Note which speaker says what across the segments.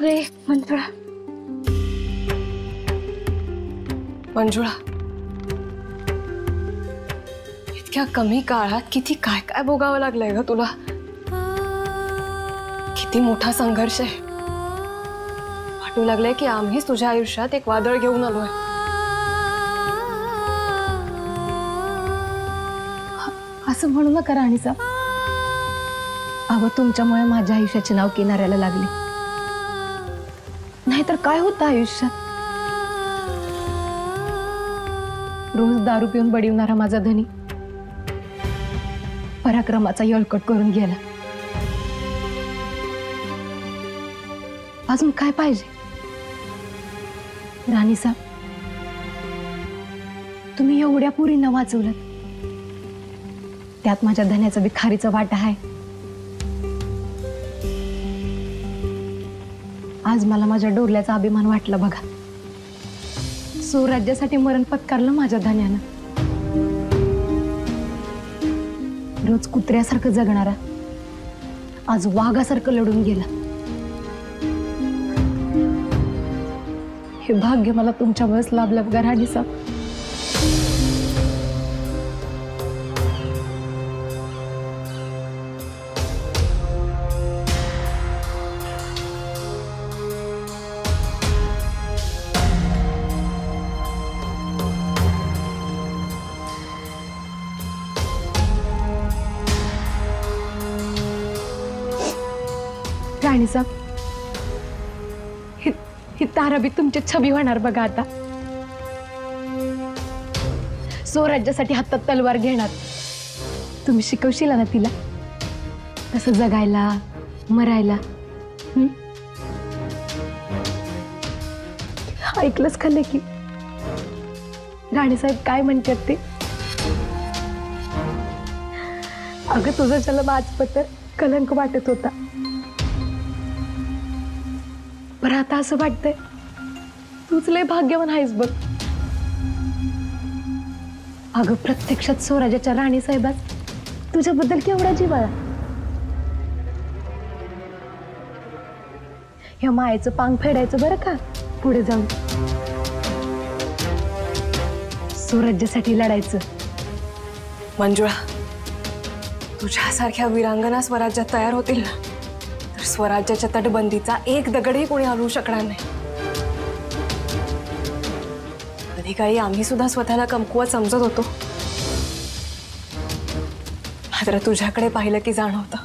Speaker 1: अरे मंजुळा, मंजुळा, इतक्या कमी काळात किती काय काय भोगावं लागलंय ग तुला। किती मोठा संघर्ष आहे। वाटू लागलंय की आम्हीच तुझ्या आयुष्यात एक वादळ घेऊन आलोय।
Speaker 2: असं म्हणू नका राणीचा। अगं तुमच्यामुळे माझ्या आयुष्याचे नाव किनाऱ्याला लागले, नाहीतर काय होतं आयुष्यात। रोज दारू पिऊन बडिवणारा माझा धनी पराक्रमाचा यळकट करून गेला। अजून काय पाहिजे राणी साहेब? तुम्ही एवढ्या पुरींना वाचवलं, त्यात माझ्या धन्याचा भिखारीचा वाटा आहे। आज मला माझ्या डोरल्याचा अभिमान वाटला बघा। स्वराज्यासाठी मरण पत्कारलं माझ्या धन्यानं। रोज कुत्र्यासारखं जगणारा आज वाघासारखं लढून गेला। हे भाग्य मला तुमच्यामुळेच लाभलं बघा राणी साहेब। राणी साहेब, ही ताराबी तुमची छबी होणार बघा आता। स्वराज्यासाठी हातात तलवार घेणार। तुम्ही शिकवशील ना तिला कसं जगायला मरायला। ऐकलंच खाल्लं की राणीसाहेब काय म्हणतात ते? अगं तुझं जन्म आजपत्र कलंक वाटत होता, पण आता असं वाटतंय तूच लय भाग्यवान आहेस बघ। अगं प्रत्यक्षात स्वराज्याच्या राणी साहेबात तुझ्याबद्दल केवढा जिव्हाळा। या मायेचं पांग फेडायचं बरं का पुढे जाऊन। स्वराज्यासाठी लढायचं।
Speaker 1: मंजुळा, तुझ्यासारख्या वीरांगना स्वराज्यात तयार होतील ना, तर स्वराज्याच्या तटबंदीचा एक दगडही कोणी हलवू शकणार नाही। कधी काळी आम्ही सुद्धा स्वतःला कमकुवत समजत होतो, मात्र तुझ्याकडे पाहिलं की जाणवतं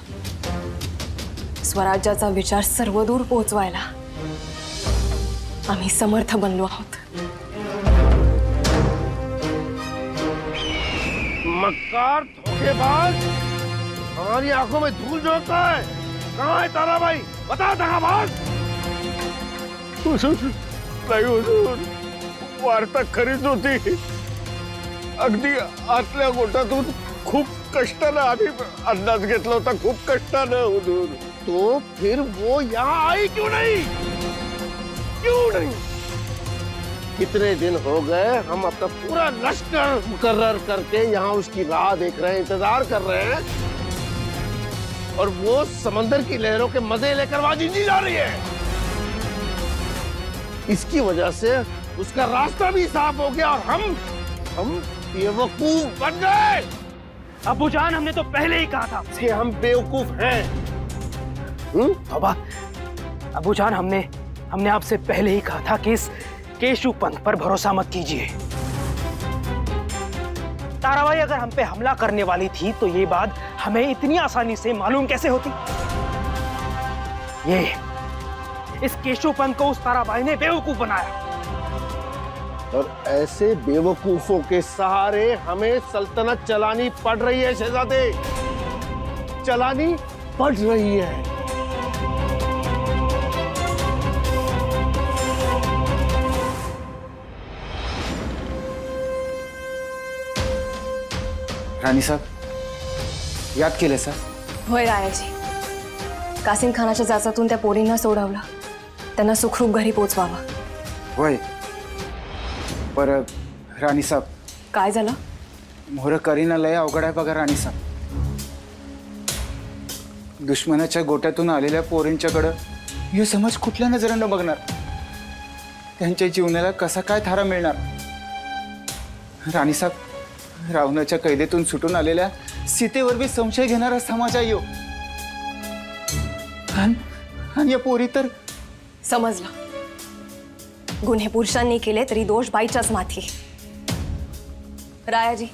Speaker 1: स्वराज्याचा विचार सर्वदूर पोहोचवायला आम्ही समर्थ बनलो आहोत।
Speaker 3: मक्कार, धोखेबाज, हमारी आंखों में धूल झोंकता है। कहाँ है ताराबाई? बता दगाबाज। नाही हुजूर, वार्ता खरीच होती। अगदी आतल्या गोटातून खूप कष्टानं आम्ही अंदाज घेतला होता, खूप कष्टानं हुजूर। तो फिर वो यहाँ आई क्यों नहीं? क्यों नहीं? कितने दिन हो गए हम अपना पूरा लश्कर मुकर्रर करके यहाँ उसकी राह देख रहे हैं, इंतजार कर रहे हैं, और वो समंदर की लहरों के मजे लेकर बाजी जी जा रही है। इसकी वजह से उसका रास्ता भी साफ हो गया और हम बेवकूफ बन गए।
Speaker 4: अब्बू जान, हमने तो पहले ही कहा था
Speaker 3: कि हम बेवकूफ हैं।
Speaker 4: तौबा, अब्बू जान, हमने आपसे पहले ही कहा था कि इस केशु पंत पर भरोसा मत कीजिए। ताराबाई अगर हम पे हमला करने वाली थी तो ये बात हमें इतनी आसानी से मालूम कैसे होती? ये इस केशु पंत को उस ताराबाई ने बेवकूफ बनाया,
Speaker 3: और ऐसे बेवकूफों के सहारे हमें सल्तनत चलानी पड़ रही है शहजादे, चलानी पड़ रही है।
Speaker 5: राणी साहब, याद केले सर?
Speaker 1: होय रायाजी, कासिम खानाच्या जाचातून त्या पोरींना सोडवलं, त्यांना सुखरूप घरी पोचवावं।
Speaker 5: होय, पर राणी साहब
Speaker 1: काय झालं?
Speaker 5: मोहर करीना लय अवघड आहे बघा राणी साहब। दुश्मनाच्या गोट्यातून आलेल्या पोरींच्याकडे हे समाज कुठल्या नजरेनं बघणार? त्यांच्या जीवनाला कसा काय थारा मिळणार? राणीसाहेब, रावणाच्या कैदेतून सुटून आलेल्या सीतेवर बी संशय घेणारा समाज आहे ह्यो. आणि या पोरी तर
Speaker 1: समजलं. गुन्हे पुरुषांनी केले तरी दोष बाईच्याच माथी. रायाजी,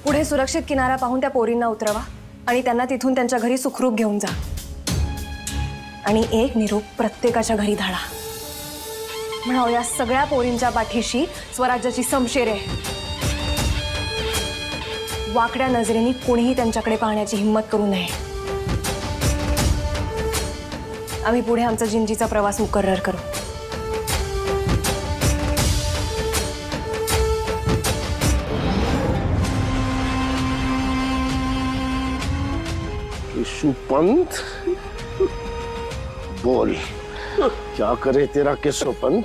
Speaker 1: पुढे सुरक्षित किनारा पाहून त्या पोरींना उतरवा आणि त्यांना तिथून त्यांच्या घरी सुखरूप घेऊन जा. आणि एक निरोप प्रत्येकाच्या घरी धाडा. म्हणावं, या सगळ्या पोरींच्या पाठीशी स्वराज्याची समशेर आहे. वाकड्या नजरेने कोणीही त्यांच्याकडे पाहण्याची हिंमत करू नये. आम्ही पुढे आमचा जिंजीचा प्रवास मुकर्रर करू.
Speaker 3: केशुपंत, बोल, क्या करे तेरा केशुपंत?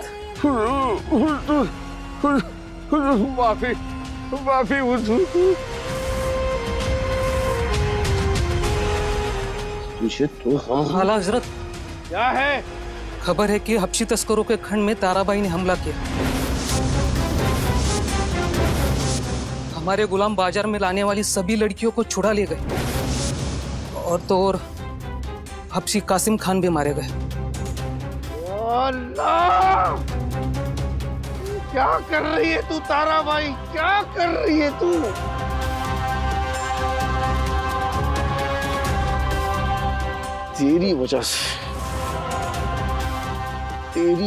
Speaker 3: माफी माफी हुजूर. तुझे तो हम
Speaker 6: आला हजरत,
Speaker 3: क्या है?
Speaker 6: खबर है कि हबशी तस्करों के खंड में ताराबाई ने हमला किया. हमारे गुलाम बाजार में लाने वाली सभी लड़कियों को छुड़ा ले गए. और तो और हबशी कासिम खान भी मारे गए.
Speaker 3: अल्लाह, क्या कर रही है तू ताराबाई? क्या कर रही है तू? तेरी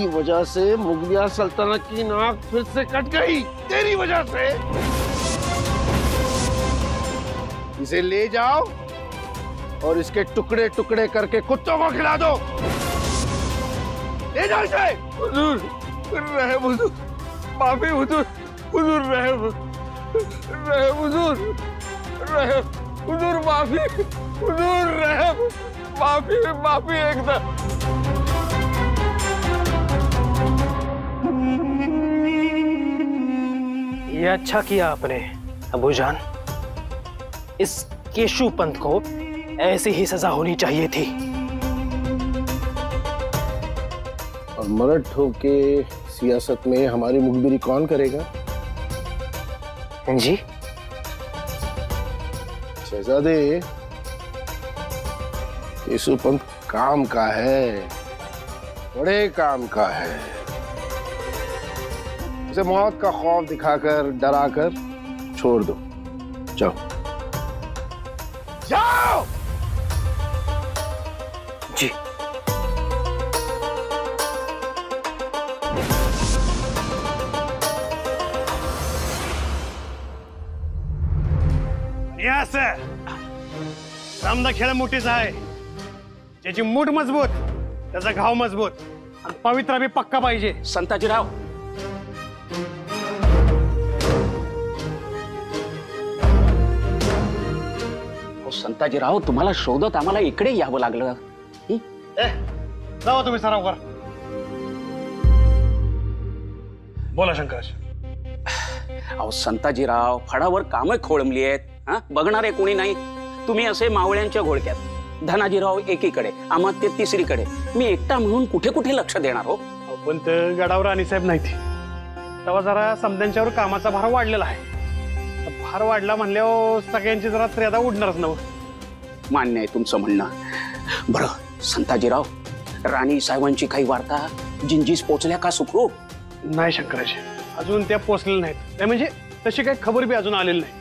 Speaker 3: वजह से मुगलिया सल्तनत की नाक फिर से कट गई. तेरी वजह से. इसे ले जाओ और इसके टुकड़े टुकड़े करके कुत्तों को खिला दो. ले जाओ इसे. हुजूर, रहम हुजूर, माफी हुजूर, हुजूर रहम, रहम हुजूर, रहम हुजूर, माफी हुजूर, रहम, माफी माफी एकदम.
Speaker 4: ये अच्छा किया आपने अबूजान. इस केशुपंत को ऐसी ही सजा होनी चाहिए थी.
Speaker 3: और मराठों के सियासत में हमारी मुखबिरी कौन करेगा?
Speaker 4: जी
Speaker 3: शहजादे, केशुपंत काम का है, बड़े काम का है. उसे मौत का खौफ दिखाकर, डराकर छोड़ दो. जाओ जाओ.
Speaker 4: जी.
Speaker 7: समजा खेळ मोठीच आहे. ज्याची मूठ मजबूत त्याचा घाव मजबूत आणि पवित्र बी पक्का पाहिजे.
Speaker 8: संताजीराव, संताजीराव, तुम्हाला शोधत आम्हाला इकडे यावं लागलं.
Speaker 7: जावा तुम्ही सराव करा. बोला शंकराज.
Speaker 8: अहो संताजीराव, फडावर कामं खोळंबली आहेत. बघणारे कोणी नाही. तुम्ही असे मावळ्यांच्या घोळक्यात. धनाजीराव एकीकडे, अमात्य तिसरीकडे. मी एकटा म्हणून कुठे कुठे लक्ष देणार हो?
Speaker 7: पण ते गडावर राणीसाहेब नाही तेव्हा जरा समद्यांच्यावर कामाचा भार वाढलेला आहे. भार वाढला म्हणल्यावर सगळ्यांची जरा त्रेदा उडणारच नव.
Speaker 8: मान्य आहे तुमचं म्हणणं. बरं संताजीराव, राणी साहेबांची काही वार्ता जिंजीस पोचल्या का सुखरूप?
Speaker 7: नाही शंकराज, अजून त्या पोचलेल्या नाहीत. म्हणजे तशी काही खबर बी अजून आलेली नाही.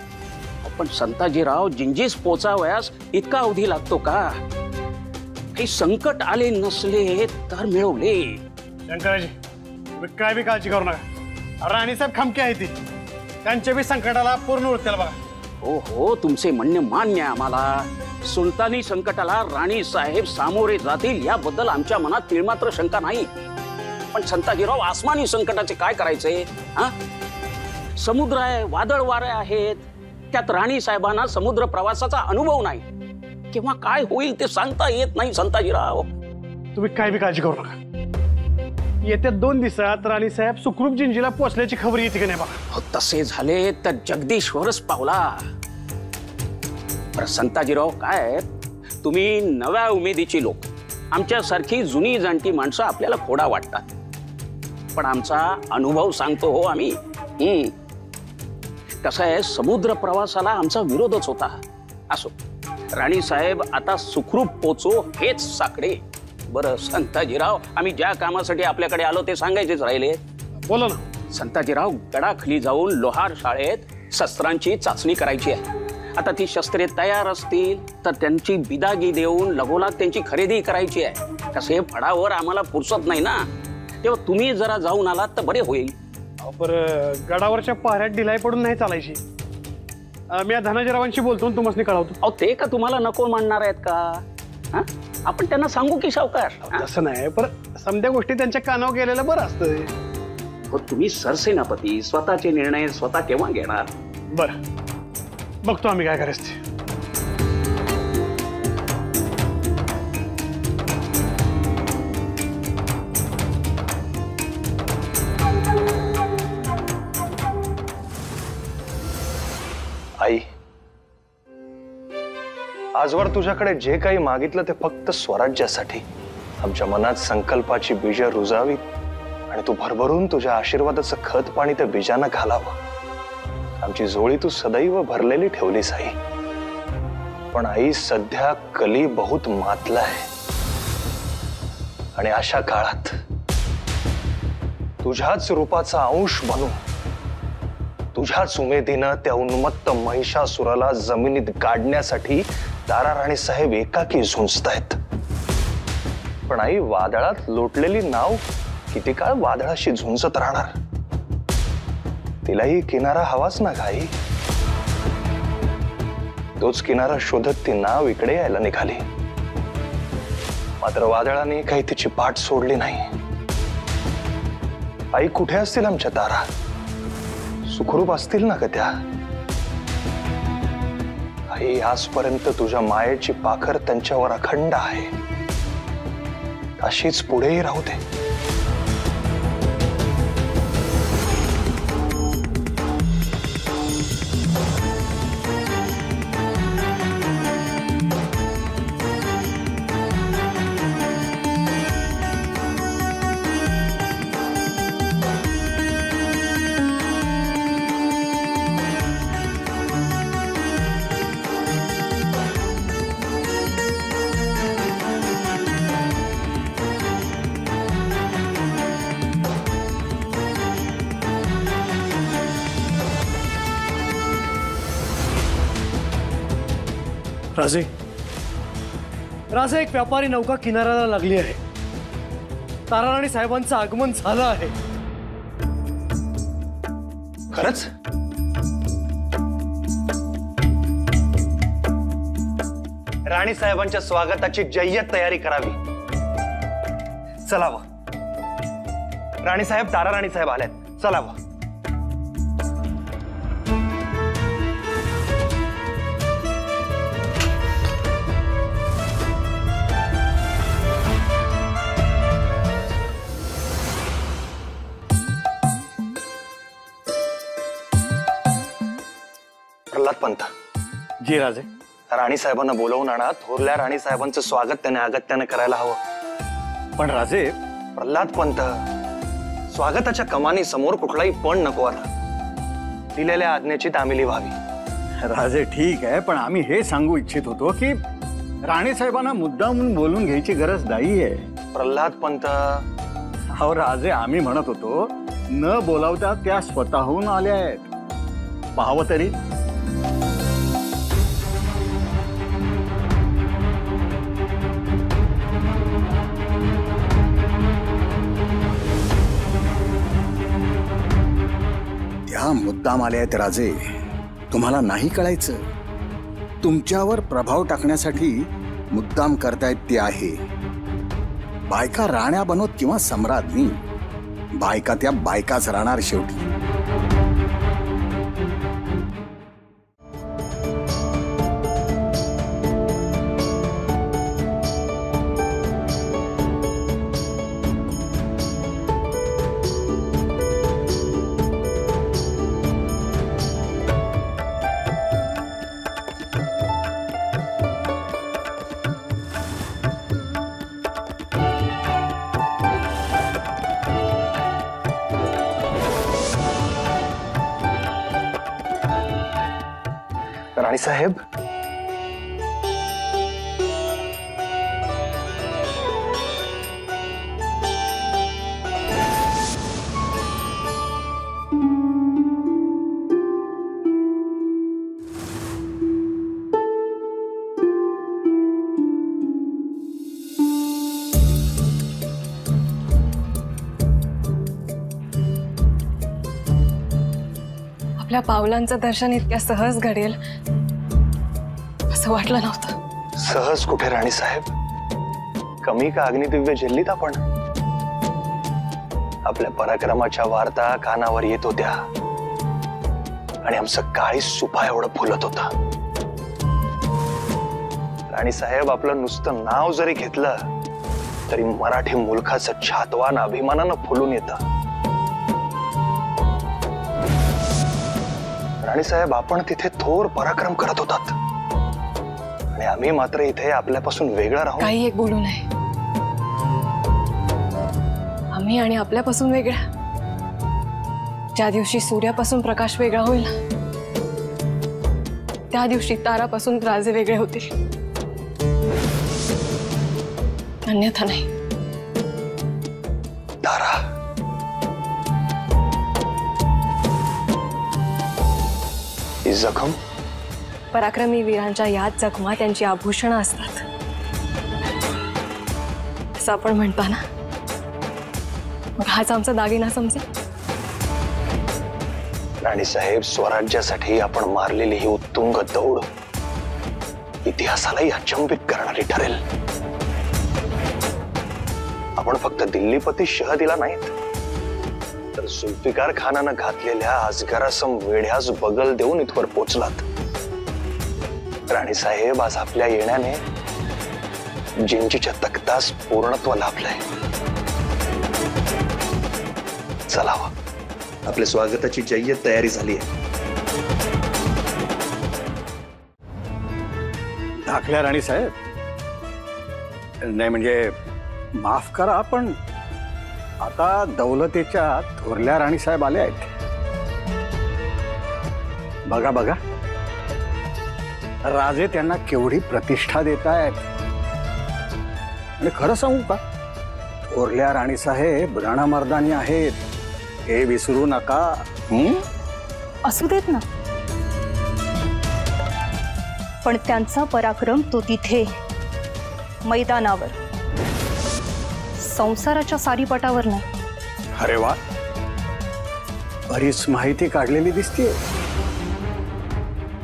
Speaker 8: पण संताजीराव, जिंजीस पोचावयास इतका अवधी लागतो का? काही संकट आले नसले तर मिळवले.
Speaker 7: शंकराजी, तुम्ही काय बी काळजी करू नका. राणीसाहेब खमके आहे ती. त्यांच्या बी संकटाला पूर्ण उरतेल बघा.
Speaker 8: हो हो, तुमचे म्हणणे मान्य आहे आम्हाला. सुलतानी संकटाला राणी साहेब सामोरे जातील याबद्दल आमच्या मनात तीळमात्र शंका नाही. पण संताजीराव, आसमानी संकटाचे काय करायचे? समुद्र आहे, वादळ वारे आहेत. त्यात राणी साहेबांना समुद्र प्रवासाचा अनुभव नाही. केव्हा काय होईल ते सांगता येत नाही संताजीराव.
Speaker 7: तुम्ही काय बी काळजी करू नका. येत्या 2 दिवसात राणीसाहेब सुखरूप जिंजीला पोहोचल्याची खबर येते की नाही बघा.
Speaker 8: तसे झाले तर जगदीश्वरच पावला. बरं संताजीराव, काय तुम्ही नव्या उमेदीची लोक आमच्यासारखी जुनी जाणती माणसं आपल्याला खोडा वाटतात, पण आमचा अनुभव सांगतो हो आम्ही. कसं आहे, समुद्र प्रवासाला आमचा विरोधच होता. असो, राणी साहेब आता सुखरूप पोचो हेच साकडे. बरं संताजीराव, आम्ही ज्या कामासाठी आपल्याकडे आलो ते सांगायचेच राहिले.
Speaker 7: बोला ना.
Speaker 8: संताजीराव, गडाखाली जाऊन लोहार शाळेत शस्त्रांची चाचणी करायची आहे. आता ती शस्त्रे तयार असतील तर त्यांची बिदागी देऊन लगोलाग त्यांची खरेदी करायची आहे. कसे फडावर आम्हाला पुरसत नाही ना, तेव्हा तुम्ही जरा जाऊन आलात तर बरे होईल.
Speaker 7: बरं, गडावरच्या पहाऱ्यात ढिलाई पडून नाही चालायची. मी या धनाजीरावांशी बोलतो आणि तुम्हाला कळवतो.
Speaker 8: अहो, ते का तुम्हाला नको मानणार आहेत का? हा? आपण त्यांना सांगू की सावकार?
Speaker 7: तसं नाही, पण समध्या गोष्टी त्यांच्या कानावर गेलेलं बरं असतं.
Speaker 8: हो, तुम्ही सरसेनापती, स्वतःचे निर्णय स्वतः केव्हा घेणार?
Speaker 7: बरं, बघतो आम्ही काय करायचं ते.
Speaker 9: आई, आजवर तुझ्याकडे जे काही मागितलं ते फक्त स्वराज्यासाठी. आमच्या मनात संकल्पाची बीज रुजावीत आणि तू भरभरून तुझ्या आशीर्वादाचं खत पाणी त्या बीजांना घालावं. आमची जोळी तू सदैव भरलेली ठेवलीस आई. पण आई, सध्या कली बहुत मातलाय आणि अशा काळात तुझ्याच रूपाचा अंश बनू, तुझ्याच उमेदीनं त्या उन्मत्त महिषासुराला जमिनीत गाडण्यासाठी तारा राणी साहेब एकाकी झुंजतायत. पण आई, वादळात लोटलेली नाव किती काळ वादळाशी झुंजत राहणार? तिलाही किनारा हवाच ना गाई. तोच किनारा शोधत ती नाव इकडे यायला निघाली. मात्र वादळाने काही तिची पाठ सोडली नाही. आई, कुठे असतील आमच्या तारा? सुखरूप असतील ना ग त्या? आई, आजपर्यंत तुझ्या मायेची पाखर त्यांच्यावर अखंड आहे. अशीच पुढेही राहू दे.
Speaker 10: राजे, राजे, एक व्यापारी नौका किनाऱ्याला लागली आहे. ताराराणी साहेबांचं आगमन झालं आहे.
Speaker 9: खरंच? राणी साहेबांच्या स्वागताची जय्यत तयारी करावी. चलावं. राणी साहेब, तारा राणी साहेब आल्यात. चलावं. प्रल्हाद पंत.
Speaker 10: जी राजे.
Speaker 9: राणी साहेबांना बोलवून आणा. थोरल्या राणी साहेबांचं स्वागत त्याने अगत्याने करायला हवं.
Speaker 10: पण राजे,
Speaker 9: प्रल्हाद पंत, स्वागताच्या कमानी समोर कुठलाही पण नको. आता दिलेल्या आज्ञेची तामिली व्हावी.
Speaker 11: राजे, ठीक आहे, पण आम्ही हे सांगू इच्छित होतो की राणी साहेबांना मुद्दामून बोलून घ्यायची गरज नाहीये.
Speaker 9: प्रल्हाद पंत.
Speaker 11: अहो राजे, आम्ही म्हणत होतो न बोलावता त्या स्वतःहून आल्या आहेत. पाहावं तरी. त्या मुद्दाम आल्या आहेत राजे. तुम्हाला नाही कळायचं, तुमच्यावर प्रभाव टाकण्यासाठी मुद्दाम करतायत ते आहे. बायका राण्या बनवत किंवा सम्राज्ञी, बायका त्या बायकाच राहणार शेवटी.
Speaker 9: राणीसाहेब,
Speaker 1: आपल्या पावलांचं दर्शन इतक्या सहज घडेल असं वाटलं नव्हतं.
Speaker 9: सहज कुठे राणीसाहेब? कमी का अग्निदिव्य झेललीत आपण? आपल्या पराक्रमाच्या वार्ता कानावर येत होत्या आणि आमचं काळी सुपा एवढं फुलत होता. राणीसाहेब, आपलं नुसतं नाव जरी घेतलं तरी मराठी मुलखाचं छातवान अभिमानानं फुलून येतं. राणीसाहेब, आपण तिथे थोर पराक्रम करत होतात आणि आम्ही मात्र इथे आपल्यापासून वेगळं राहून
Speaker 1: काही एक बोलू नये. आम्ही आणि आपल्यापासून वेगळ्या. ज्या दिवशी सूर्यापासून प्रकाश वेगळा होईल त्या दिवशी तारापासून राजे वेगळे होतील, अन्यथा नाही.
Speaker 9: तारा, ही जखम?
Speaker 1: पराक्रमी वीरांच्या याच जखमा त्यांची आभूषणं असतात असं आपण म्हणतो ना. मग हाच आमचा दागिना समजेल.
Speaker 9: राणीसाहेब, स्वराज्यासाठी आपण मारलेली ही उत्तुंग दौड इतिहासालाही अचंबित करणारी ठरेल. आपण फक्त दिल्लीपती शह दिला नाहीत, तर जुल्फिकार खानानं घातलेल्या अजगरासम वेढ्यास बगल देऊन इथवर पोचलात. राणीसाहेब, आज आपल्या येण्याने जिंजीच्या तख्तास पूर्णत्व लाभलंय. चलावा, आपल्या स्वागताची जय्यत तयारी झाली आहे.
Speaker 11: धाकल्या राणीसाहेब, नाही म्हणजे माफ करा, पण आता दौलतीच्या थोरल्या राणीसाहेब आल्या आहेत. बघा बघा, राजे त्यांना केवढी प्रतिष्ठा देत आहेत. आणि खरं सांगू का, थोरल्या राणीसाहेब रणमर्दानी आहेत, हे विसरू नका.
Speaker 12: असू देत ना, पण त्यांचा पराक्रम तो तिथे मैदानावर, संसाराच्या सारीपटावर नाही.
Speaker 11: अरे वा, बरीच माहिती काढलेली दिसते.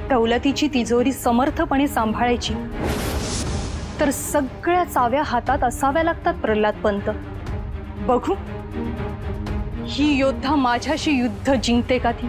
Speaker 12: दौलतीची तिजोरी समर्थपणे सांभाळायची तर सगळ्या चाव्या हातात असाव्या लागतात प्रल्हाद पंत. बघू ही योद्धा माझ्याशी युद्ध जिंकते का ती.